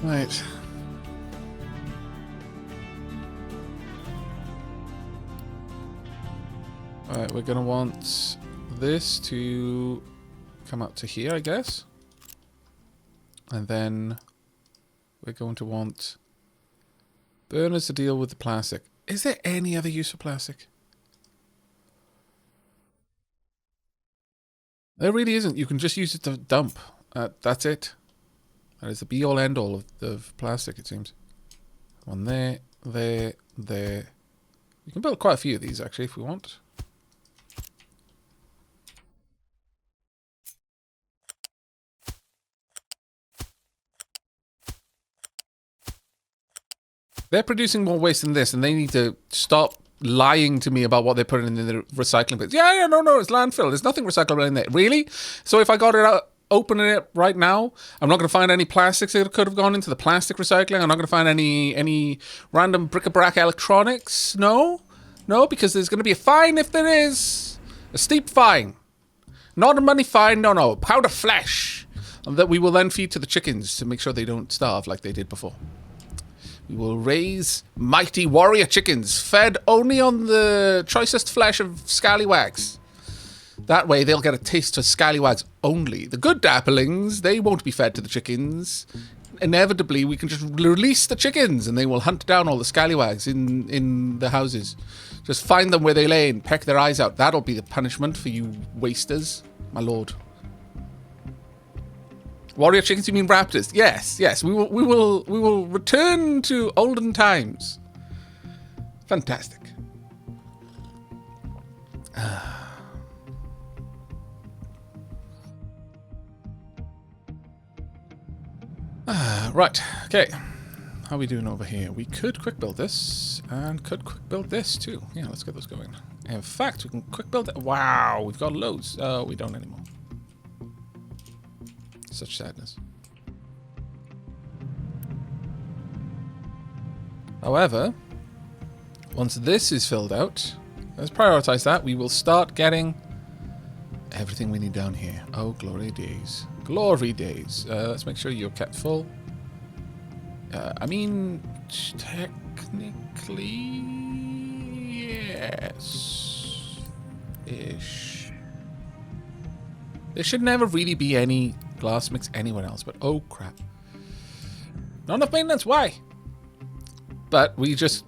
Right. Alright, we're going to want this to come up to here, I guess. And then we're going to want burners to deal with the plastic. Is there any other use for plastic? There really isn't. You can just use it to dump. That's it. That is the be-all, end-all of plastic, it seems. One there, there, there. You can build quite a few of these, actually, if we want. They're producing more waste than this, and they need to stop lying to me about what they're putting in the recycling bins. Yeah, no, it's landfill. There's nothing recyclable in there. Really? So if I got it out, opening it right now, I'm not going to find any plastics that could have gone into the plastic recycling. I'm not going to find any random bric-a-brac electronics. No, because there's going to be a fine if there is. A steep fine. Not a money fine, no. Pound of flesh. That we will then feed to the chickens to make sure they don't starve like they did before. We will raise mighty warrior chickens, fed only on the choicest flesh of scallywags. That way they'll get a taste for scallywags only. The good dapplings, they won't be fed to the chickens. Inevitably, we can just release the chickens and they will hunt down all the scallywags in the houses. Just find them where they lay and peck their eyes out. That'll be the punishment for you wasters, my lord. Warrior chickens, you mean raptors? Yes. We will return to olden times. Fantastic. Right. Okay. How are we doing over here? We could quick build this and could quick build this too. Yeah, let's get those going. In fact, we can quick build it. Wow, we've got loads. We don't anymore. Such sadness. However, once this is filled out, let's prioritize that. We will start getting everything we need down here. Oh, glory days. Glory days. Let's make sure you're kept full. I mean, technically, yes. Ish. There should never really be any glass mix anywhere else, but oh crap. Not enough maintenance, why? But we just...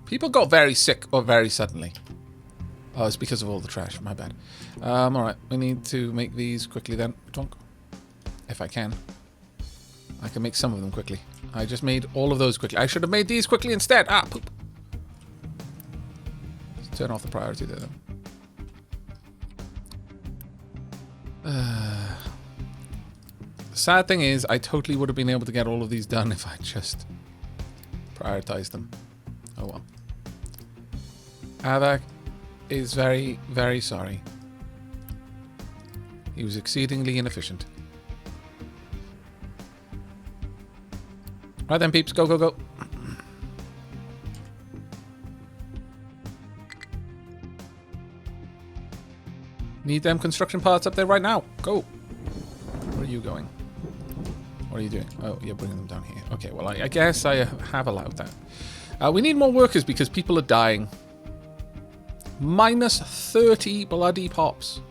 people got very sick or very suddenly. Oh, it's because of all the trash, my bad. Alright, we need to make these quickly then. Tonk. If I can. I can make some of them quickly. I just made all of those quickly. I should have made these quickly instead. Ah, poop. Let's turn off the priority there then. The sad thing is, I totally would have been able to get all of these done if I just prioritized them. Oh well. Aavak is very, very sorry. He was exceedingly inefficient. Right then, peeps. Go, go, go. Need them construction parts up there right now. Go. Where are you going? What are you doing? Oh, you're bringing them down here. Okay, well, I guess I have allowed that. We need more workers because people are dying. Minus 30 bloody pops.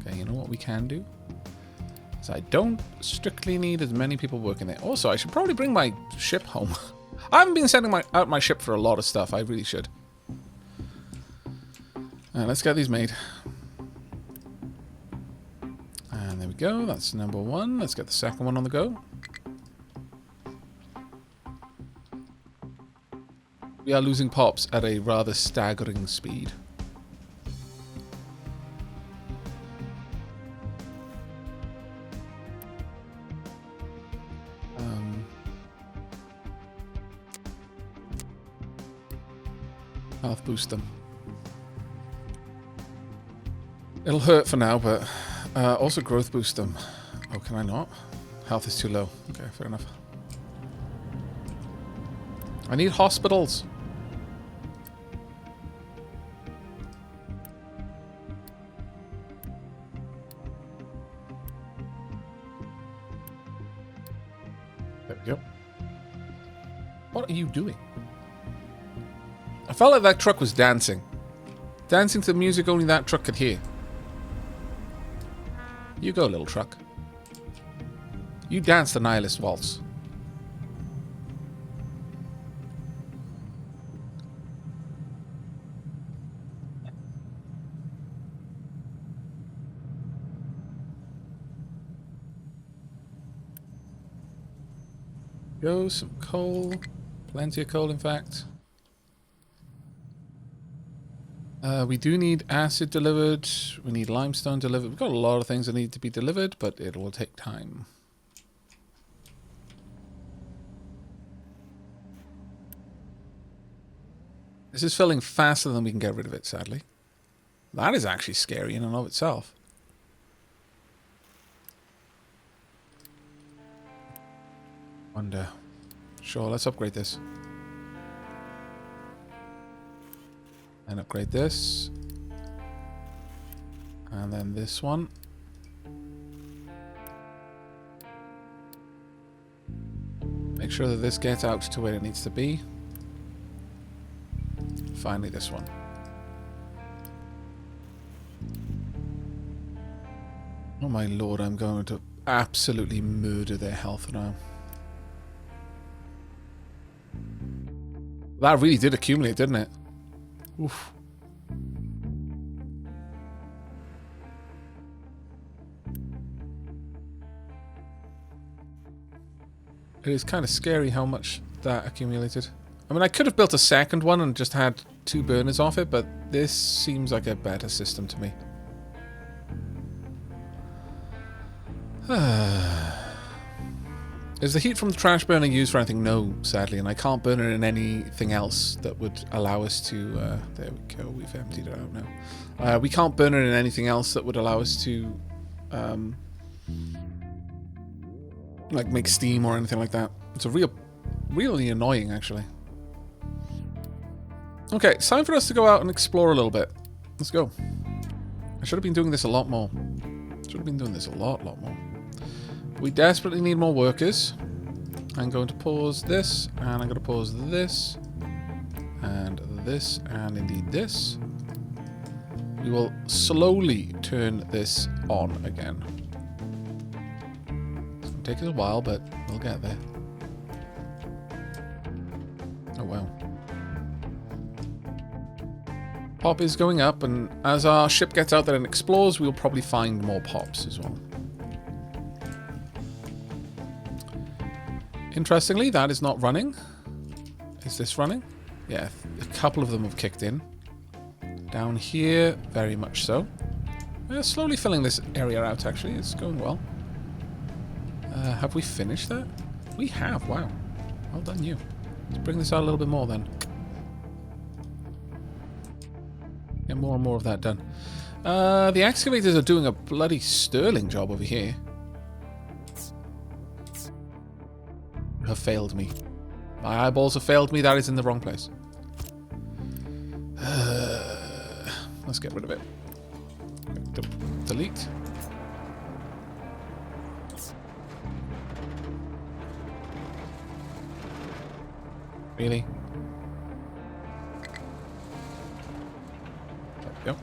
Okay, you know what we can do? So I don't strictly need as many people working there. Also, I should probably bring my ship home. I haven't been sending out my ship for a lot of stuff. I really should. Let's get these made. And there we go. That's number one. Let's get the second one on the go. We are losing pops at a rather staggering speed. Health boost them. It'll hurt for now, but also growth boost them. Oh, can I not? Health is too low. Okay, fair enough. I need hospitals. There we go. What are you doing? I felt like that truck was dancing. Dancing to the music only that truck could hear. You go, little truck. You dance the Nihilist Waltz. Go, some coal. Plenty of coal, in fact. We do need acid delivered. We need limestone delivered. We've got a lot of things that need to be delivered, but it will take time. This is filling faster than we can get rid of it, sadly. That is actually scary in and of itself. Wonder. Sure, let's upgrade this. And upgrade this. And then this one. Make sure that this gets out to where it needs to be. Finally, this one. Oh my lord, I'm going to absolutely murder their health now. That really did accumulate, didn't it? Oof. It is kind of scary how much that accumulated. I mean, I could have built a second one and just had 2 burners off it, but this seems like a better system to me. Is the heat from the trash burner used for anything? No, sadly, and I can't burn it in anything else that would allow us to... there we go, we've emptied it out now. We can't burn it in anything else that would allow us to... like make steam or anything like that. It's a really annoying, actually. Okay, it's time for us to go out and explore a little bit. Let's go. I should have been doing this a lot more. Should have been doing this a lot more. We desperately need more workers. I'm going to pause this, and I'm going to pause this, and indeed this. We will slowly turn this on again. It's going to take us a while, but we'll get there. Oh, wow. Pop is going up, and as our ship gets out there and explores, we'll probably find more pops as well. Interestingly, that is not running. Is this running? Yeah, a couple of them have kicked in. Down here, very much so. We're slowly filling this area out, actually. It's going well. Have we finished that? We have, wow. Well done, you. Let's bring this out a little bit more, then. Get more and more of that done. The excavators are doing a bloody sterling job over here. Have failed me. My eyeballs have failed me. That is in the wrong place. Let's get rid of it. Delete. Really? There we go.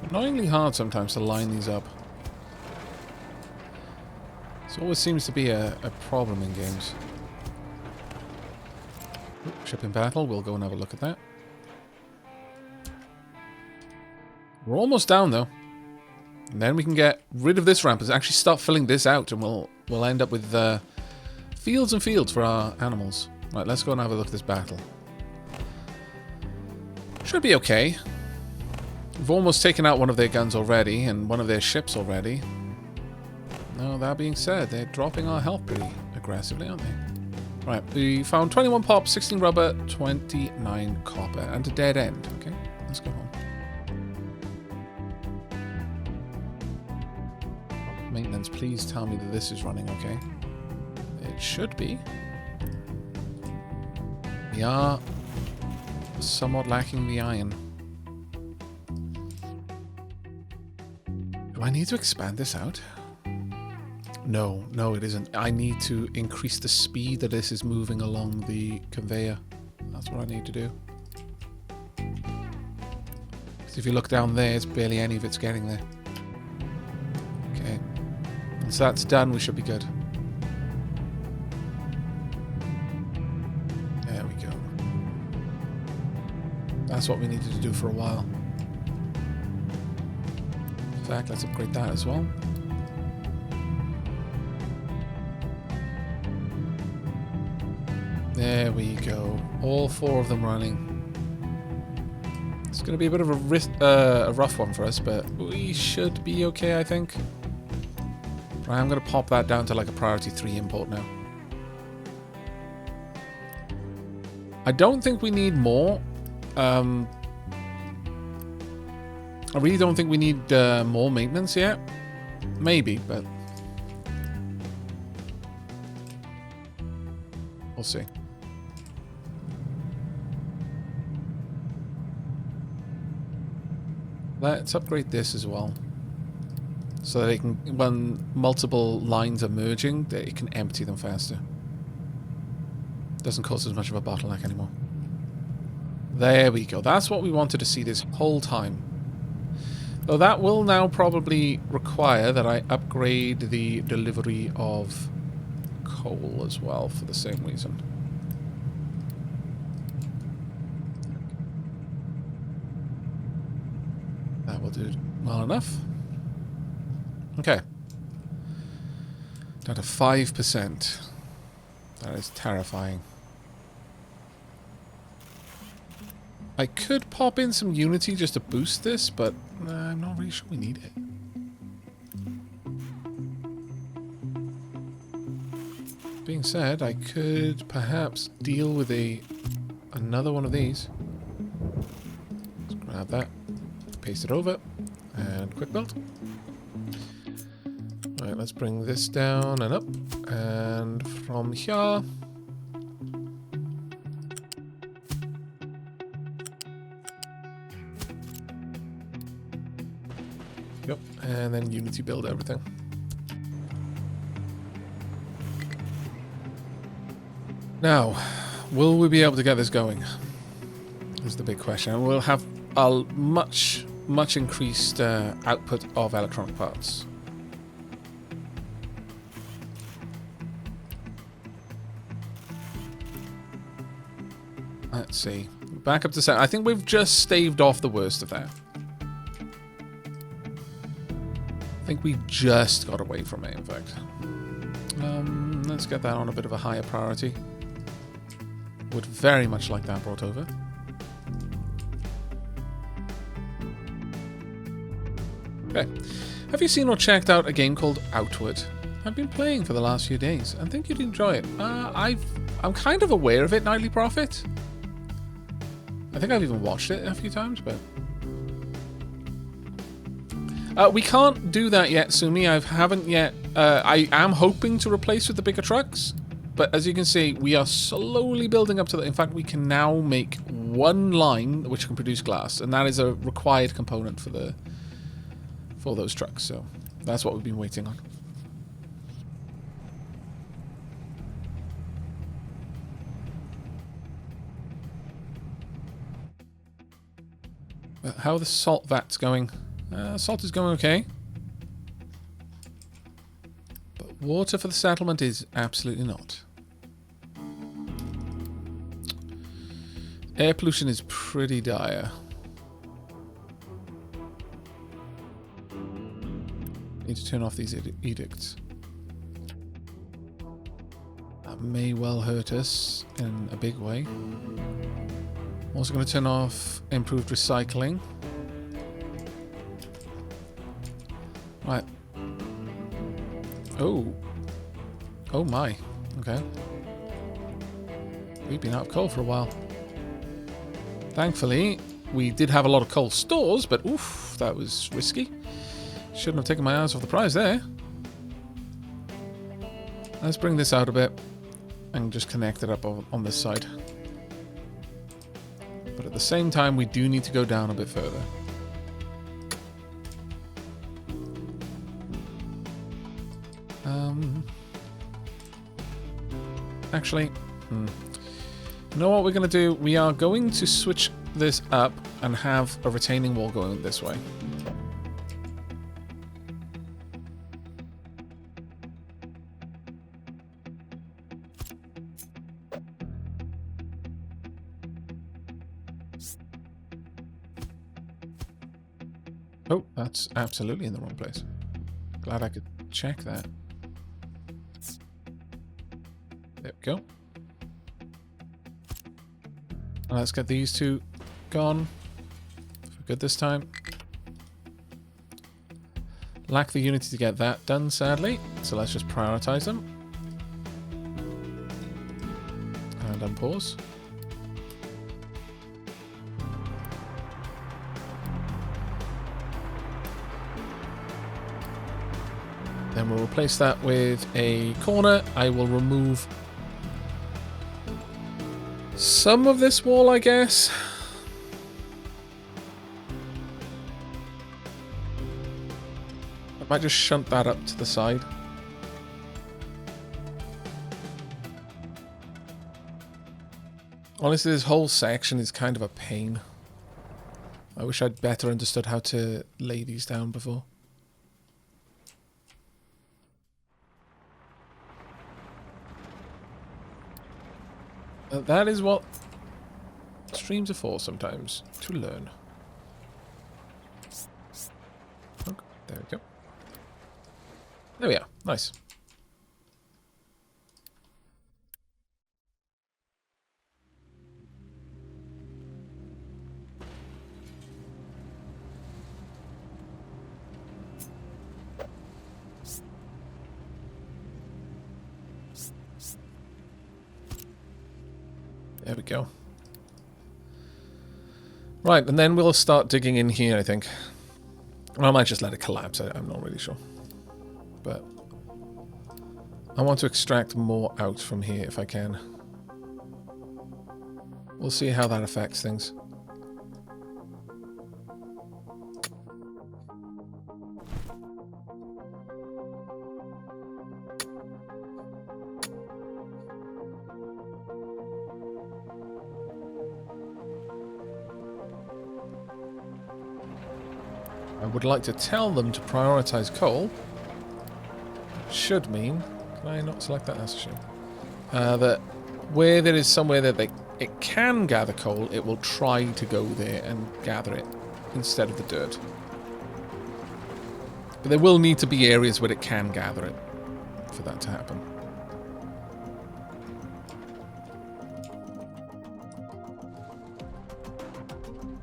Annoyingly hard sometimes to line these up. This always seems to be a problem in games. Ship in battle, we'll go and have a look at that. We're almost down though. And then we can get rid of this ramp and actually start filling this out, and we'll end up with fields and fields for our animals. Right, let's go and have a look at this battle. Should be okay. We've almost taken out one of their guns already, and one of their ships already. Now, that being said, they're dropping our health pretty aggressively, aren't they? Right, we found 21 pop, 16 rubber, 29 copper, and a dead end. Okay, let's go home. Maintenance, please tell me that this is running okay. It should be. We are somewhat lacking the iron. Do I need to expand this out? No, it isn't. I need to increase the speed that this is moving along the conveyor. That's what I need to do. Because if you look down there, it's barely any of it's getting there. Okay. Once that's done, we should be good. There we go. That's what we needed to do for a while. In fact, let's upgrade that as well. There we go. All 4 of them running. It's going to be a bit of a rough one for us, but we should be okay, I think. Right, I'm going to pop that down to like a priority 3 import now. I don't think we need more. I really don't think we need more maintenance yet. Maybe, but we'll see. Let's upgrade this as well. So that it can, when multiple lines are merging, that it can empty them faster. Doesn't cause as much of a bottleneck anymore. There we go. That's what we wanted to see this whole time. Though that will now probably require that I upgrade the delivery of coal as well for the same reason. That will do well enough. Okay. Down to 5%. That is terrifying. I could pop in some Unity just to boost this, but I'm not really sure we need it. Being said, I could perhaps deal with another one of these. Let's grab that, paste it over, and quick build. Alright, let's bring this down and up, and from here... Yep, and then Unity build everything. Now, will we be able to get this going? Is the big question. We'll have a much increased output of electronic parts. Let's see. Back up to 7. I think we've just staved off the worst of that. I think we just got away from it, in fact. Let's get that on a bit of a higher priority. Would very much like that brought over. Okay. Have you seen or checked out a game called Outward? I've been playing for the last few days. I think you'd enjoy it. I'm kind of aware of it, Nightly Prophet. I think I've even watched it a few times, but... we can't do that yet, Sumi. I haven't yet... I am hoping to replace with the bigger trucks. But as you can see, we are slowly building up to that. In fact, we can now make one line which can produce glass. And that is a required component for those trucks. So that's what we've been waiting on. How are the salt vats going? Salt is going okay. But water for the settlement is absolutely not. Air pollution is pretty dire. Need to turn off these edicts. That may well hurt us in a big way. I'm also going to turn off improved recycling. Right. Oh. Oh my. Okay. We've been out of coal for a while. Thankfully, we did have a lot of coal stores, but oof, that was risky. Shouldn't have taken my eyes off the prize there. Let's bring this out a bit and just connect it up on this side. But at the same time, we do need to go down a bit further. Actually, you know what we're going to do? We are going to switch this up and have a retaining wall going this way. Oh, that's absolutely in the wrong place. Glad I could check that. There we go. Let's get these two gone. For good this time. Lack the unity to get that done, sadly. So let's just prioritize them. And unpause. Then we'll replace that with a corner. I will remove some of this wall, I guess. I might just shunt that up to the side. Honestly, this whole section is kind of a pain. I wish I'd better understood how to lay these down before. That is what streams are for sometimes, to learn. Okay, there we go. There we are. Nice. There we go. Right, and then we'll start digging in here, I think. Or I might just let it collapse, I'm not really sure. But I want to extract more out from here if I can. We'll see how that affects things. I would like to tell them to prioritize coal. Should mean, can I not select that? That's a shame. That where there is somewhere that it can gather coal, it will try to go there and gather it instead of the dirt. But there will need to be areas where it can gather it for that to happen.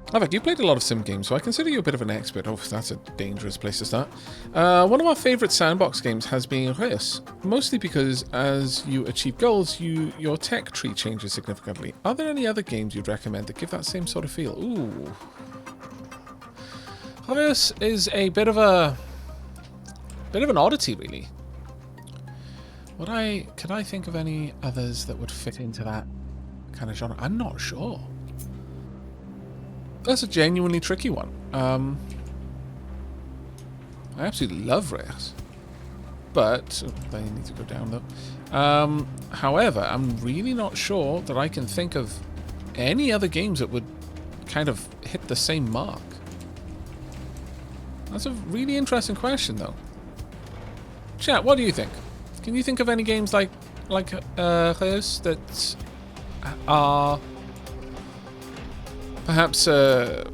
Aavak, you played a lot of sim games, so I consider you a bit of an expert. Oh, that's a dangerous place to start. One of our favourite sandbox games has been Reus, mostly because as you achieve goals, your tech tree changes significantly. Are there any other games you'd recommend that give that same sort of feel? Ooh. Reus is a bit of an oddity, really. Could I think of any others that would fit into that kind of genre? I'm not sure. That's a genuinely tricky one. I absolutely love Reus. But they need to go down though. However, I'm really not sure that I can think of any other games that would kind of hit the same mark. That's a really interesting question though. Chat, what do you think? Can you think of any games like Reus that are perhaps the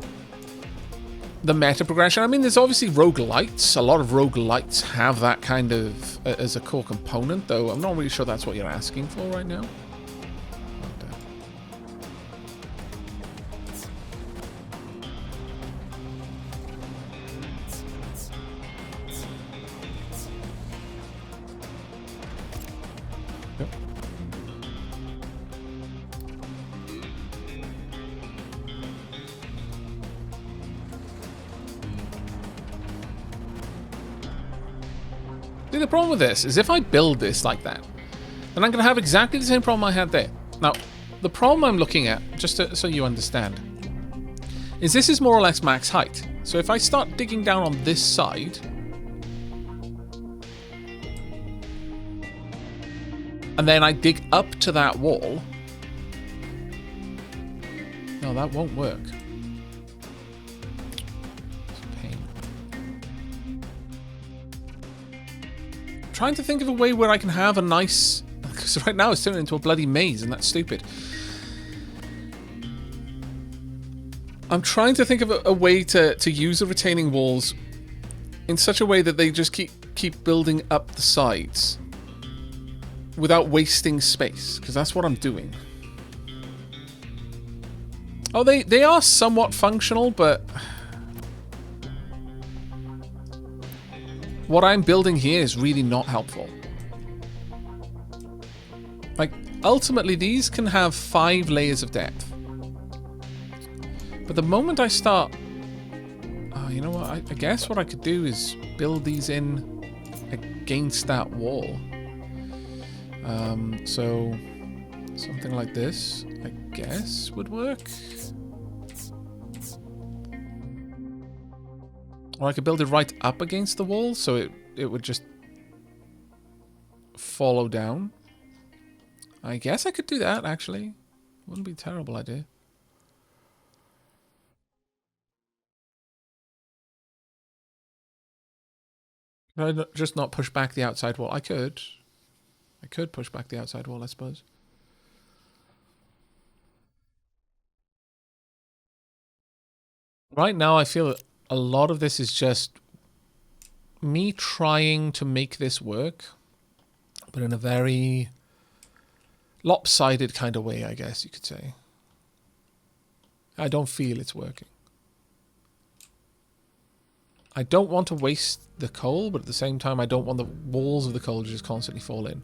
meta progression? I mean, there's obviously roguelites. A lot of roguelites have that kind of as a core component, though I'm not really sure that's what you're asking for right now. See, the problem with this is if I build this like that, then I'm going to have exactly the same problem I had there. Now, the problem I'm looking at, just so you understand, is this is more or less max height. So if I start digging down on this side, and then I dig up to that wall, no, that won't work. It's a pain. I'm trying to think of a way where I can have a nice, because right now it's turning into a bloody maze, and that's stupid. I'm trying to think of a way to use the retaining walls in such a way that they just keep building up the sides without wasting space, because that's what I'm doing. Oh, they are somewhat functional, but what I'm building here is really not helpful. Like, ultimately, these can have 5 layers of depth. But the moment I start... Oh, you know what? I guess what I could do is build these in against that wall. So something like this, I guess, would work. Or I could build it right up against the wall, so it would just follow down. I guess I could do that, actually. Wouldn't be a terrible idea. Could I just not push back the outside wall? I could. I could push back the outside wall, I suppose. Right now, I feel that a lot of this is just me trying to make this work, but in a very lopsided kind of way, I guess you could say. I don't feel it's working. I don't want to waste the coal, but at the same time, I don't want the walls of the coal to just constantly fall in.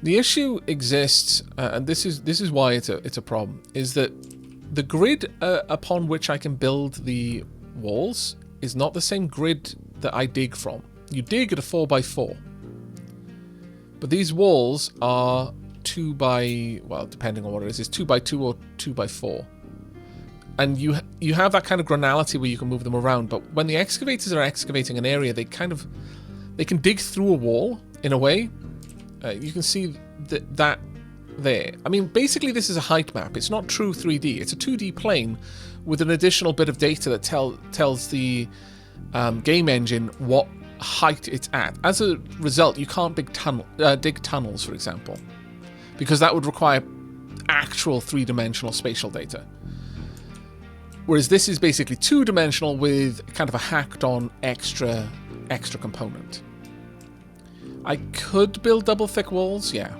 The issue exists, and this is why it's a problem, is that the grid upon which I can build the walls is not the same grid that I dig from. You dig at a 4x4, but these walls are 2 by, well, depending on what it is, it's 2x2 or 2x4. And you have that kind of granality where you can move them around, but when the excavators are excavating an area, they can dig through a wall in a way. You can see that there. I mean, basically this is a height map. It's not true 3D. It's a 2D plane with an additional bit of data that tells the game engine what height it's at. As a result, you can't dig tunnels, for example, because that would require actual 3-dimensional spatial data. Whereas this is basically 2-dimensional with kind of a hacked-on extra component. I could build double thick walls, yeah.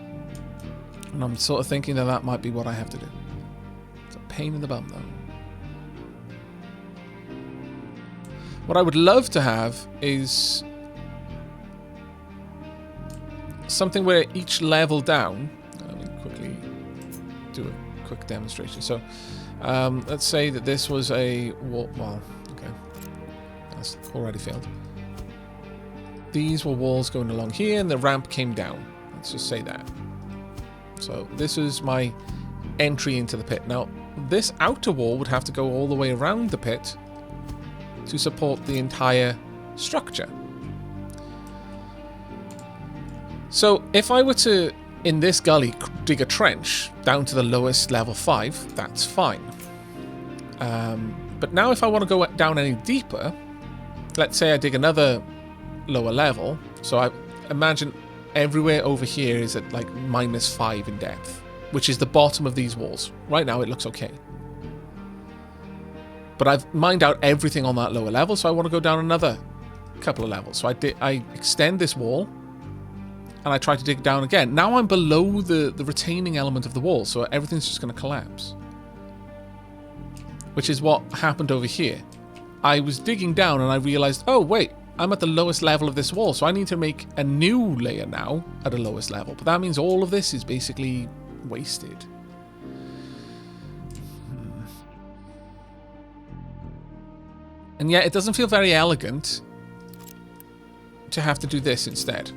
And I'm sort of thinking that might be what I have to do. It's a pain in the bum, though. What I would love to have is something where each level down... Let me quickly do a quick demonstration. So, let's say that this was a wall... Well, okay. That's already failed. These were walls going along here, and the ramp came down. Let's just say that. So this is my entry into the pit. Now, this outer wall would have to go all the way around the pit to support the entire structure. So if I were to, in this gully, dig a trench down to the lowest level 5, that's fine. But now if I want to go down any deeper, let's say I dig another lower level, so I imagine everywhere over here is at like -5 in depth, which is the bottom of these walls. Right now it looks okay. But I've mined out everything on that lower level, so I want to go down another couple of levels. So I extend this wall, and I try to dig down again. Now I'm below the retaining element of the wall, so everything's just going to collapse. Which is what happened over here. I was digging down and I realized, oh wait, I'm at the lowest level of this wall, so I need to make a new layer now at the lowest level. But that means all of this is basically wasted. And yet it doesn't feel very elegant to have to do this instead.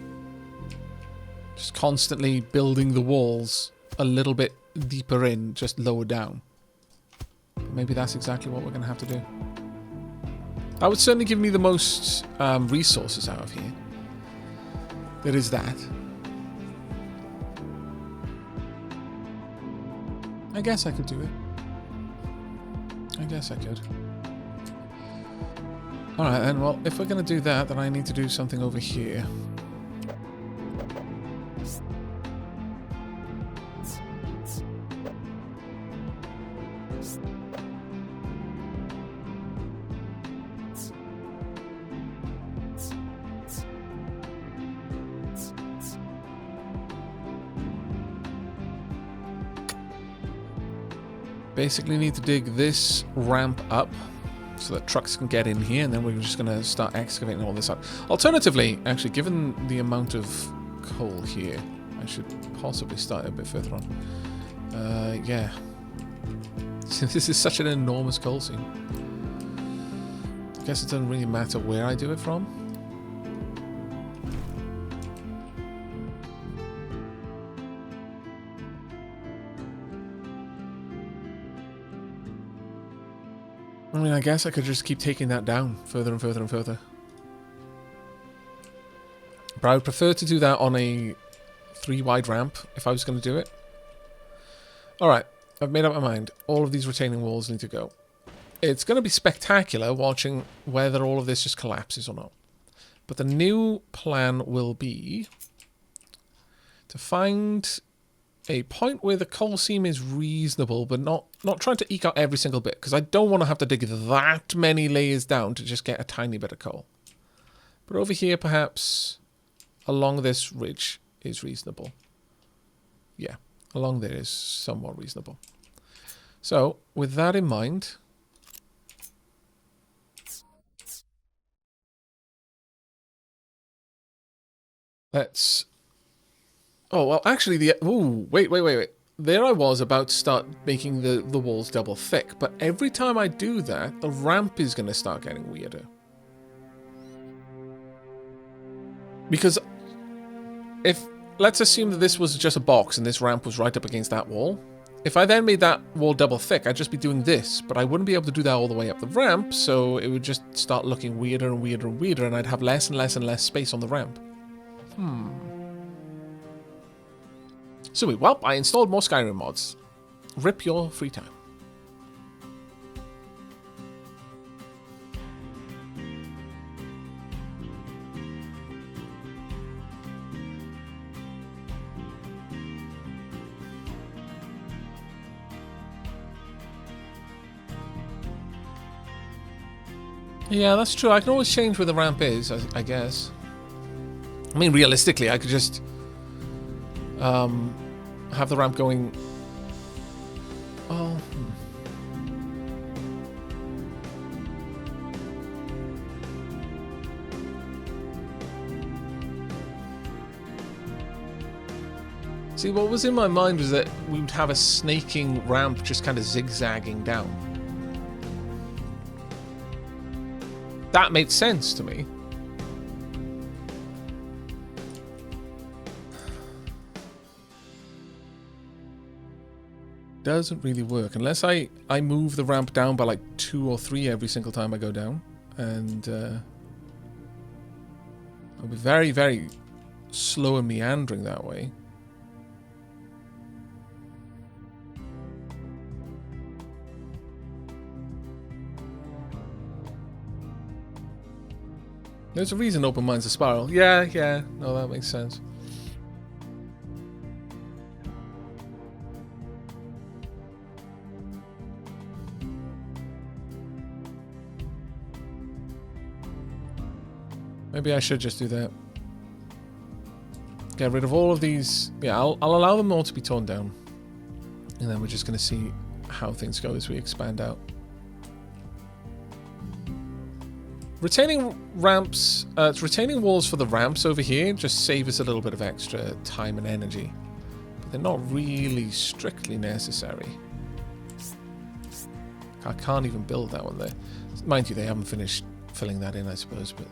Just constantly building the walls a little bit deeper in, just lower down. maybe that's exactly what we're going to have to do. That would certainly give me the most resources out of here. There is that. I guess I could do it. I guess I could. Alright then, well, if we're going to do that, then I need to do something over here. Basically need to dig this ramp up so that trucks can get in here, and then we're just going to start excavating all this up. Alternatively, actually, given the amount of coal here, I should possibly start a bit further on. Yeah. This is such an enormous coal seam. I guess it doesn't really matter where I do it from. I mean, I guess I could just keep taking that down further and further and further. But I would prefer to do that on a 3-wide ramp if I was going to do it. Alright, I've made up my mind. All of these retaining walls need to go. It's going to be spectacular watching whether all of this just collapses or not. But the new plan will be to find a point where the coal seam is reasonable, but not trying to eke out every single bit, because I don't want to have to dig that many layers down to just get a tiny bit of coal. But over here, perhaps, along this ridge is reasonable. Yeah, along there is somewhat reasonable. So, with that in mind, let's... Oh, well, actually, ooh, wait. There I was about to start making the walls double thick, but every time I do that, the ramp is going to start getting weirder. Because let's assume that this was just a box and this ramp was right up against that wall. If I then made that wall double thick, I'd just be doing this, but I wouldn't be able to do that all the way up the ramp, so it would just start looking weirder and weirder and weirder, and I'd have less and less and less space on the ramp. Sweet. Well, I installed more Skyrim mods. Rip your free time. Yeah, that's true. I can always change where the ramp is, I guess. I mean, realistically, I could just have the ramp going... Oh. See, what was in my mind was that we would have a snaking ramp just kind of zigzagging down. That made sense to me. Doesn't really work unless I move the ramp down by like 2 or 3 every single time I go down, and I'll be very, very slow and meandering that way. There's a reason open mind's a spiral. Yeah, no, that makes sense. Maybe I should just do that. Get rid of all of these. Yeah, I'll allow them all to be torn down. And then we're just going to see how things go as we expand out. Retaining ramps, retaining walls for the ramps over here just save us a little bit of extra time and energy. But they're not really strictly necessary. I can't even build that one there. Mind you, they haven't finished filling that in, I suppose, but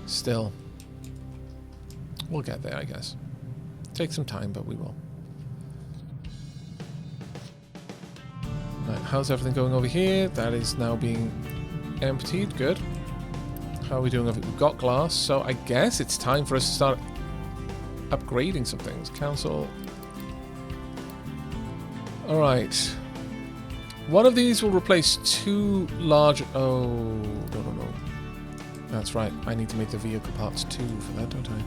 still. We'll get there, I guess. Take some time, but we will. Right, how's everything going over here? That is now being emptied. Good. How are we doing? We've got glass, so I guess it's time for us to start upgrading some things. Council. Alright. One of these will replace 2 large... Oh, no. That's right. I need to make the vehicle parts 2 for that, don't I?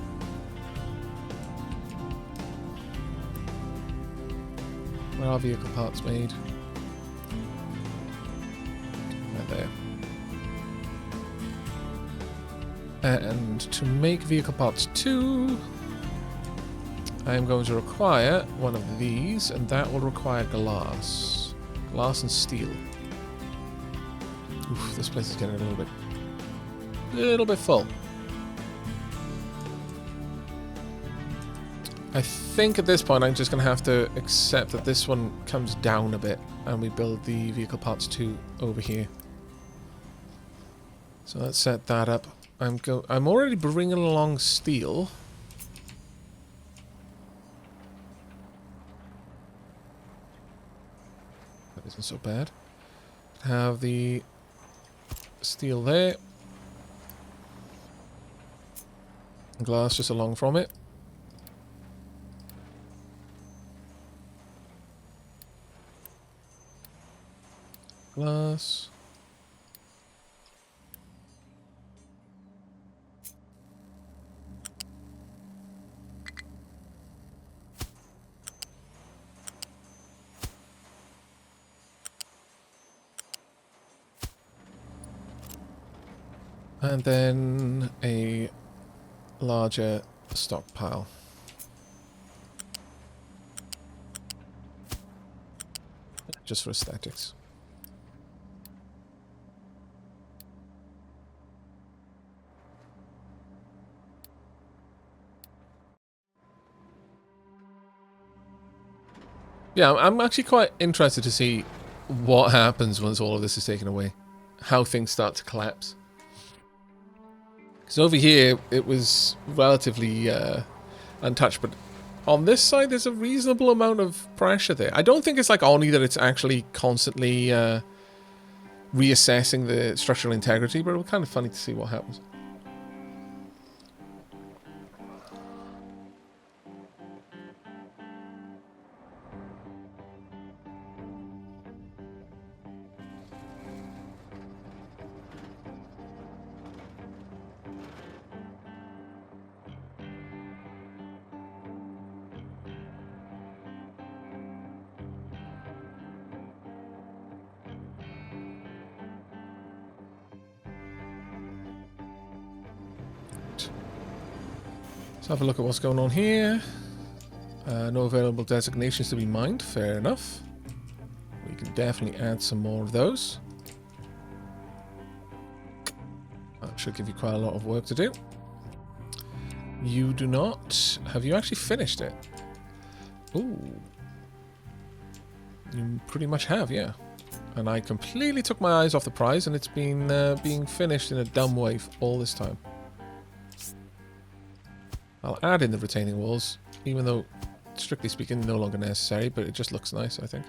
Where are vehicle parts made? Right there. And to make vehicle parts 2, I am going to require one of these, and that will require glass. Glass and steel. Oof, this place is getting a little bit full. I think at this point I'm just going to have to accept that this one comes down a bit and we build the vehicle parts 2 over here. So let's set that up. I'm already bringing along steel. That isn't so bad. Have the steel there. Glass just along from it. Glass. And then a larger stockpile. Just for aesthetics. Yeah, I'm actually quite interested to see what happens once all of this is taken away. How things start to collapse. Because over here, it was relatively untouched, but on this side, there's a reasonable amount of pressure there. I don't think it's like Oni that it's actually constantly reassessing the structural integrity, but it was kind of funny to see what happens. Let's have a look at what's going on here. No available designations to be mined. Fair enough. We can definitely add some more of those. That should give you quite a lot of work to do. You do not. Have you actually finished it? Ooh. You pretty much have, yeah. And I completely took my eyes off the prize, and it's been being finished in a dumb way all this time. I'll add in the retaining walls, even though, strictly speaking, no longer necessary, but it just looks nice, I think.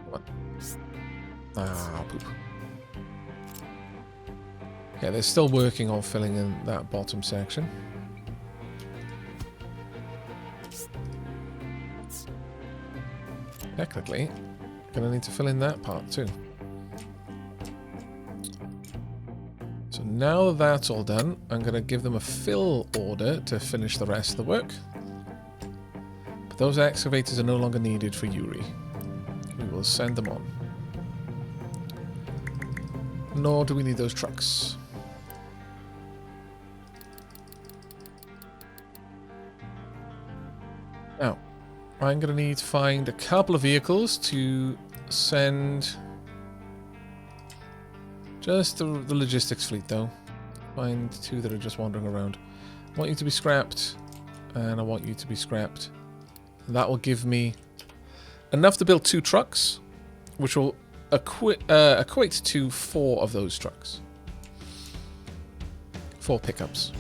What? Ah, poop. Yeah, they're still working on filling in that bottom section. Technically, gonna need to fill in that part too. So now that that's all done, I'm gonna give them a fill order to finish the rest of the work. But those excavators are no longer needed for Yuri. We will send them on. Nor do we need those trucks. Now, I'm going to need to find a couple of vehicles to send. Just the logistics fleet, though. Find 2 that are just wandering around. I want you to be scrapped, and I want you to be scrapped. That will give me enough to build 2 trucks, which will equate to 4 of those trucks. 4 pickups.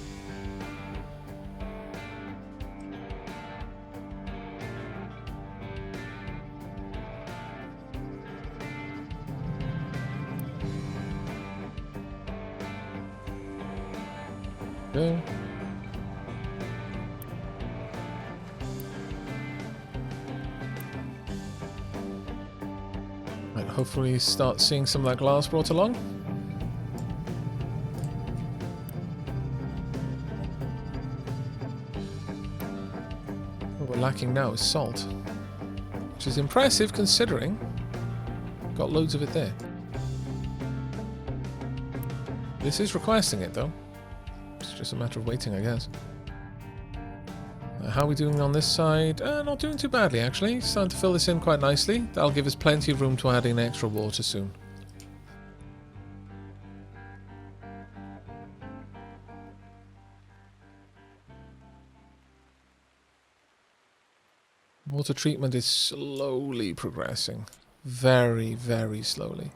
Okay. Might hopefully start seeing some of that glass brought along. What we're lacking now is salt, which is impressive considering got loads of it there. This is requesting it though. It's just a matter of waiting, I guess. How are we doing on this side? Not doing too badly, actually. Starting to fill this in quite nicely. That'll give us plenty of room to add in extra water soon. Water treatment is slowly progressing. Very, very slowly.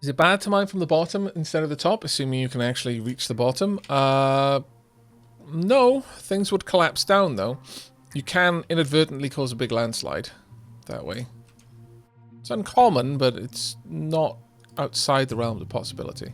Is it bad to mine from the bottom instead of the top, assuming you can actually reach the bottom? No, things would collapse down though. You can inadvertently cause a big landslide that way. It's uncommon, but it's not outside the realms of possibility.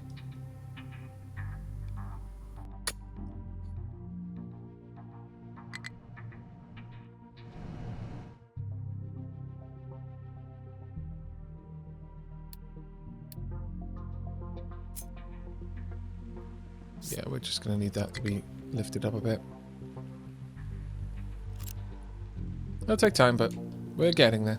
Yeah, we're just going to need that to be lifted up a bit. It'll take time, but we're getting there.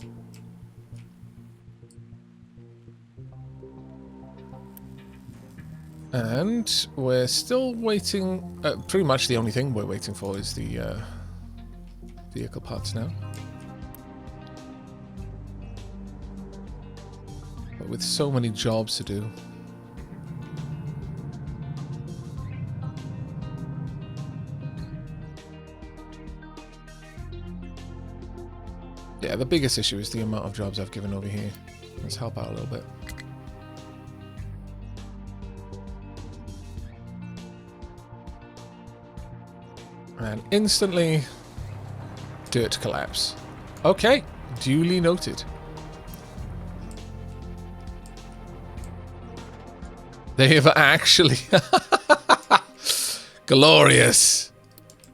And we're still waiting. Pretty much the only thing we're waiting for is the vehicle parts now. But with so many jobs to do. Yeah, the biggest issue is the amount of jobs I've given over here. Let's help out a little bit. And instantly, dirt collapse. Okay, duly noted. They have actually... Glorious!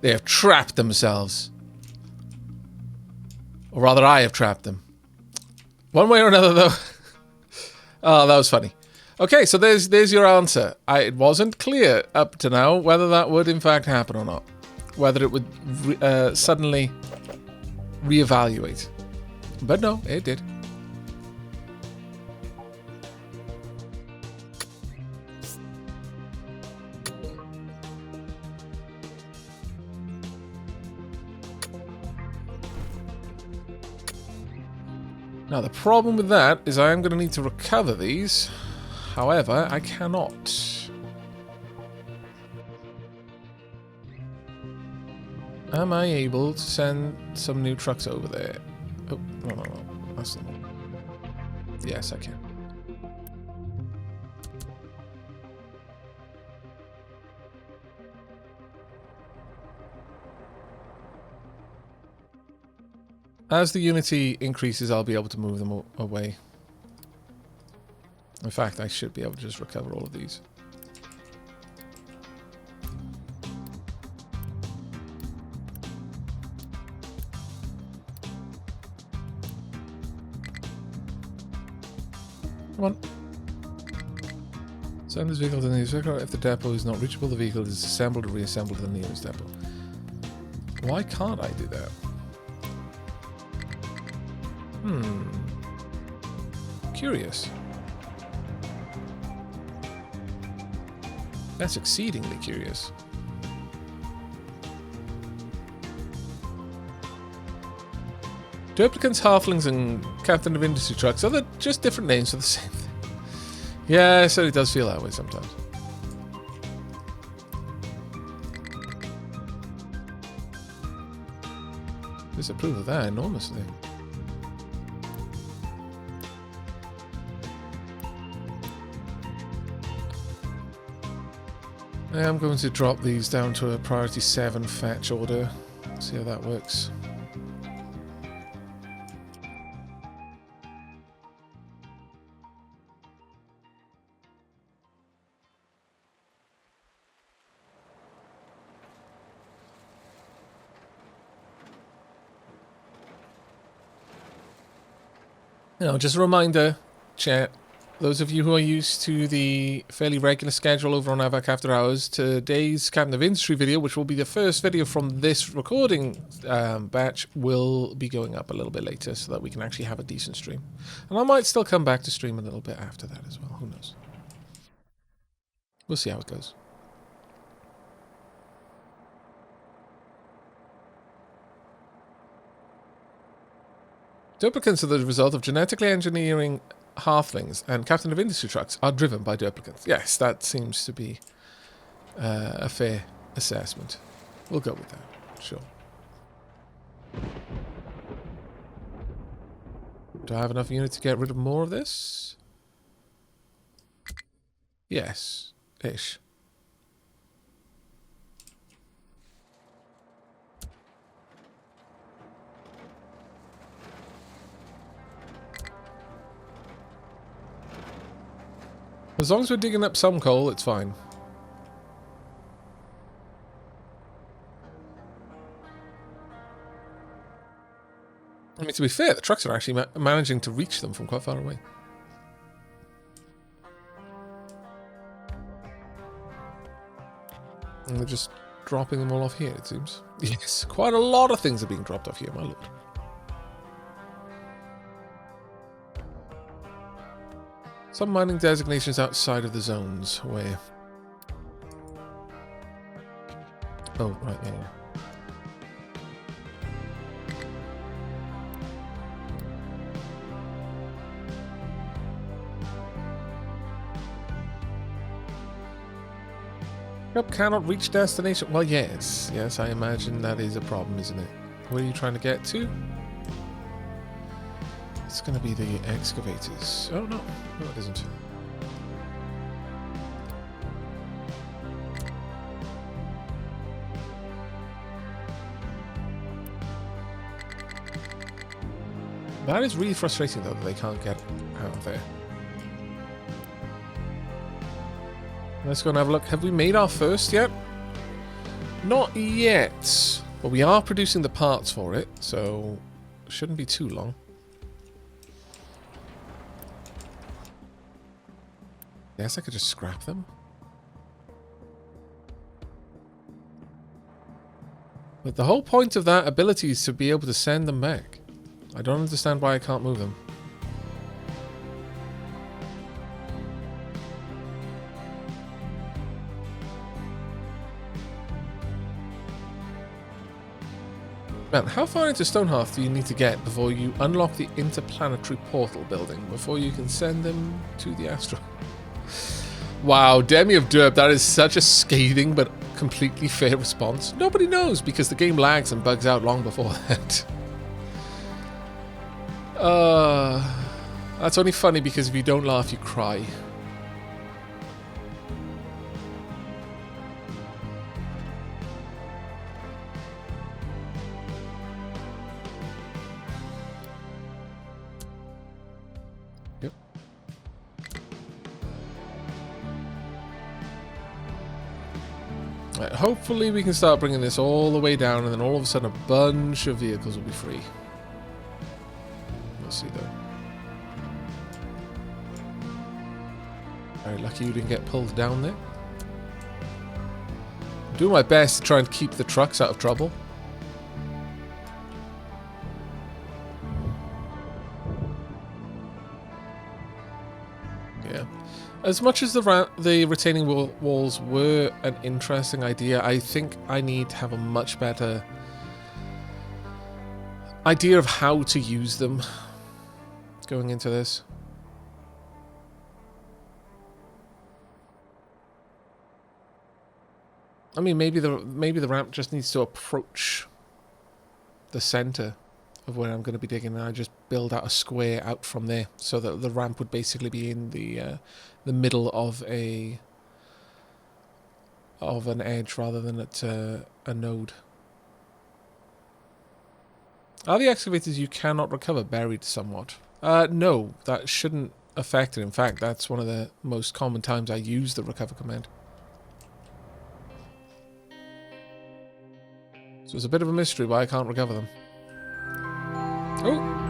They have trapped themselves. Or rather, I have trapped them. One way or another, though. Oh, that was funny. Okay, so there's your answer. It wasn't clear up to now whether that would in fact happen or not. Whether it would suddenly reevaluate. But no, it did. Now, the problem with that is I am going to need to recover these. However, I cannot. Am I able to send some new trucks over there? Oh, no. That's not... Yes, I can. As the Unity increases, I'll be able to move them away. In fact, I should be able to just recover all of these. Come on. Send this vehicle to the nearest vehicle. If the depot is not reachable, the vehicle is assembled or reassembled to the nearest depot. Why can't I do that? Curious. That's exceedingly curious. Duplicants, halflings, and captain of industry trucks are they just different names for the same thing? Yeah, so it does feel that way sometimes. Disapprove of that enormously. I'm going to drop these down to a priority 7 fetch order. See how that works. Now, just a reminder, chat. Those of you who are used to the fairly regular schedule over on Aavak After Hours, today's Captain of Industry video, which will be the first video from this recording batch, will be going up a little bit later so that we can actually have a decent stream. And I might still come back to stream a little bit after that as well. Who knows? We'll see how it goes. Duplicants are the result of genetically engineering halflings, and Captain of Industry trucks are driven by duplicants. Yes, that seems to be a fair assessment. We'll go with that, sure. Do I have enough units to get rid of more of this? Yes, ish. As long as we're digging up some coal, it's fine. I mean, to be fair, the trucks are actually managing to reach them from quite far away. And they're just dropping them all off here, it seems. Yes, quite a lot of things are being dropped off here, my lord. Some mining designations outside of the zones where... Oh, right, yeah. Yep, cannot reach destination. Well, yes. Yes, I imagine that is a problem, isn't it? Where are you trying to get to? It's going to be the excavators. Oh, no. No, it isn't. That is really frustrating, though, that they can't get out of there. Let's go and have a look. Have we made our first yet? Not yet. But we are producing the parts for it, so it shouldn't be too long. Guess I could just scrap them. But the whole point of that ability is to be able to send them back. I don't understand why I can't move them. Man, how far into Stonehearth do you need to get before you unlock the interplanetary portal building, before you can send them to the astral? Wow, Demi of Derp, that is such a scathing but completely fair response. Nobody knows because the game lags and bugs out long before that. That's only funny because if you don't laugh, you cry. Yep. Right, hopefully we can start bringing this all the way down and then all of a sudden a bunch of vehicles will be free. We'll see though. Very lucky you didn't get pulled down there. I'm doing my best to try and keep the trucks out of trouble. Yeah. As much as the retaining walls were an interesting idea, I think I need to have a much better idea of how to use them going into this. I mean, maybe the ramp just needs to approach the center of where I'm going to be digging, and I just build out a square out from there, so that the ramp would basically be in the middle of an edge rather than at a node. Are the excavators you cannot recover buried somewhat? No, that shouldn't affect it. In fact, that's one of the most common times I use the recover command. So it's a bit of a mystery why I can't recover them. Oh!